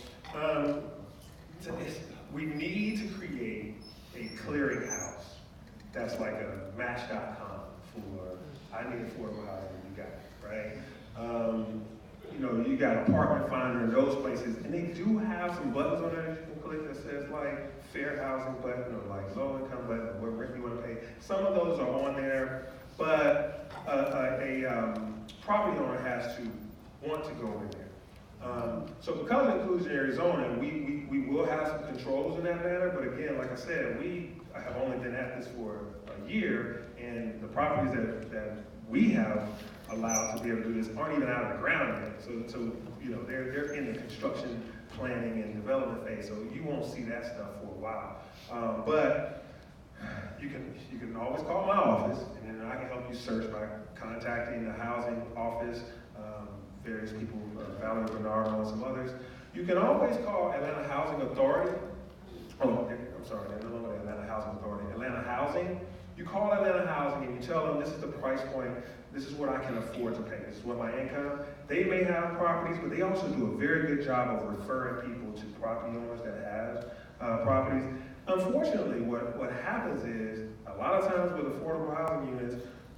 Speaker 2: we need to create a clearinghouse that's like a Match.com for I need affordable housing. You got it, right? You got Apartment Finder and those places, and they do have some buttons on there that you can click that says like fair housing button or like low income button or what rent you want to pay. Some of those are on there, but a property owner has to want to go in there. So because of inclusionary zoning, we will have some controls in that matter, but again, like I said, we have only been at this for a year, and the properties that we have allowed to be able to do this aren't even out of the ground yet. So they're in the construction planning and development phase, so you won't see that stuff for a while. But you can always call my office, and then I can help you search by contacting the housing office, various people, Valerie Bernardo and some others. You can always call Atlanta Housing Authority. Oh, I'm sorry, they're no longer Atlanta Housing Authority. Atlanta Housing. You call Atlanta Housing and you tell them this is the price point, this is what I can afford to pay, this is what my income. They may have properties, but they also do a very good job of referring people to property owners that have properties. Unfortunately, what happens is, a lot of times with affordable housing units,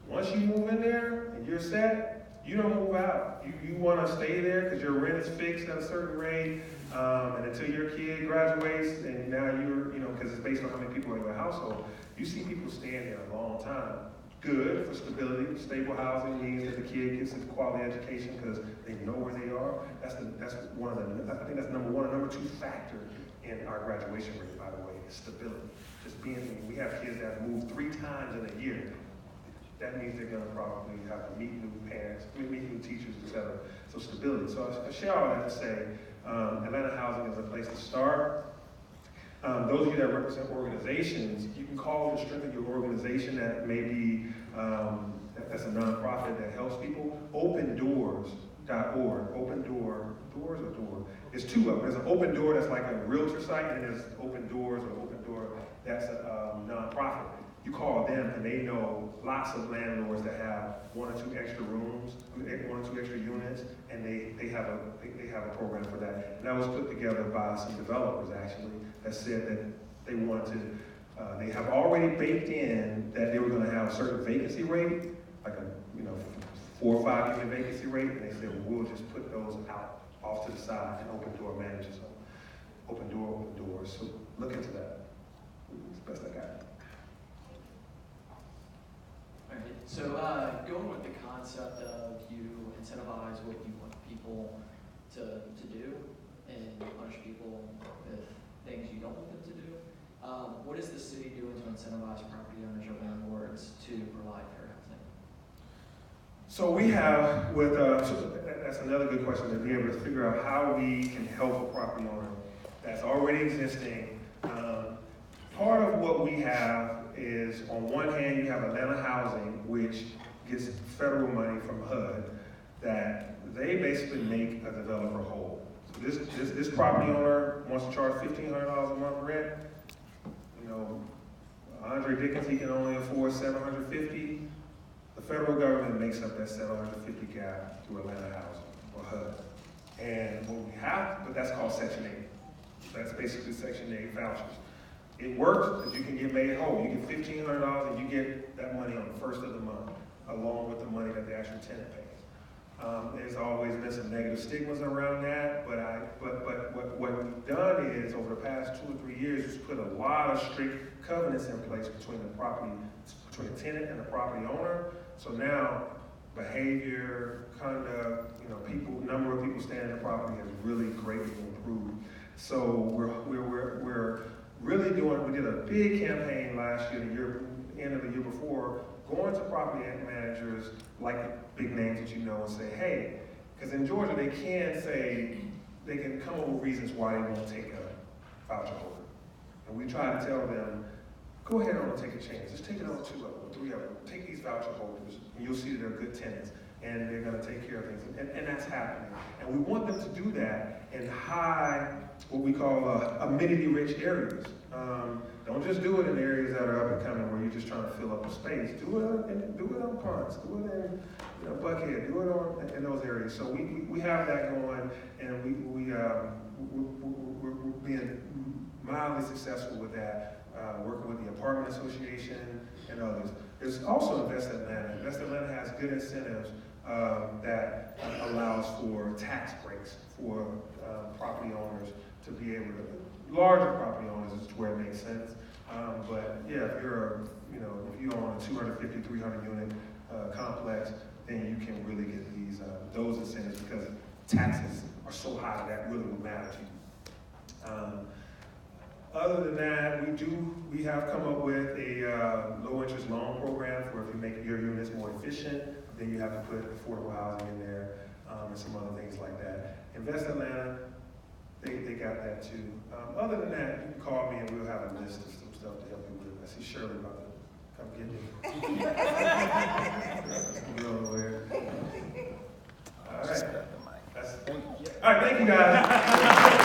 Speaker 2: once you move in there and you're set, you don't move out. You want to stay there because your rent is fixed at a certain rate, and until your kid graduates, and now because it's based on how many people are in your household, you see people staying there a long time. Good for stability. Stable housing means that the kid gets a quality education because they know where they are. That's one of the. I think that's number one. Number two factor in our graduation rate, by the way, is stability. Just we have kids that move 3 times in a year. That means they're going to probably have to meet new parents, meet new teachers, etc. So stability. So I share all that to say Atlanta Housing is a place to start. Those of you that represent organizations, you can call and strengthen your organization that may be, that's a nonprofit that helps people. OpenDoors.org. Open Door, doors or door? There's 2 of them. There's an Open Door that's like a realtor site, and there's Open Doors or Open Door that's a nonprofit. You call them and they know lots of landlords that have 1 or 2 extra rooms, 1 or 2 extra units, and they have a program for that. And that was put together by some developers actually that said that they wanted to They have already baked in that they were going to have a certain vacancy rate, like a 4 or 5 unit vacancy rate, and they said, well, we'll just put those out off to the side and open door managers. Open door. So look into that. It's the best I got.
Speaker 10: All right. So going with the concept of you incentivize what you want people to do and punish people with things you don't want them to do, what is the city doing to incentivize property owners or landlords to provide fair housing?
Speaker 2: So we have that's another good question, to be able to figure out how we can help a property owner that's already existing. Part of what we have is, on one hand, you have Atlanta Housing, which gets federal money from HUD, that they basically make a developer whole. So this property owner wants to charge $1,500 a month rent. Andre Dickens, he can only afford $750. The federal government makes up that $750 gap through Atlanta Housing or HUD. And what we have, but that's called Section 8. That's basically Section 8 vouchers. It works because you can get made whole. You get $1,500 and you get that money on the first of the month, along with the money that the actual tenant pays. There's always been some negative stigmas around that, but what we've done is, over the past 2 or 3 years, is put a lot of strict covenants in place between the tenant and the property owner. So now, behavior, conduct, number of people staying in the property has really greatly improved. So we're really we did a big campaign last year, end of the year before, going to property managers like big names that you know and say, hey, because in Georgia they can come up with reasons why they won't take a voucher holder. And we try to tell them, go ahead and take a chance. Just take it on 2 of them, 3 of them. Take these voucher holders, and you'll see that they're good tenants, and they're going to take care of things. And that's happening. And we want them to do that in high, what we call amenity-rich areas. Don't just do it in areas that are up and coming where you're just trying to fill up a space. Do it on Ponce. Do it in Buckhead. Do it in those areas. So we have that going, and we're being mildly successful with that. Working with the Apartment Association and others. There's also Invest Atlanta. Invest Atlanta has good incentives that allows for tax breaks for property owners to be able to, larger property owners is where it makes sense. But yeah, if you own a 250, 300 unit complex, then you can really get those incentives because taxes are so high that really will matter to you. Other than that, we have come up with a low interest loan program for if you make your units more efficient, then you have to put affordable housing in there and some other things like that. Invest Atlanta, they got that too. Other than that, you can call me and we'll have a list of some stuff to help you with. I see Shirley about to come get me. All right. All right, thank you guys.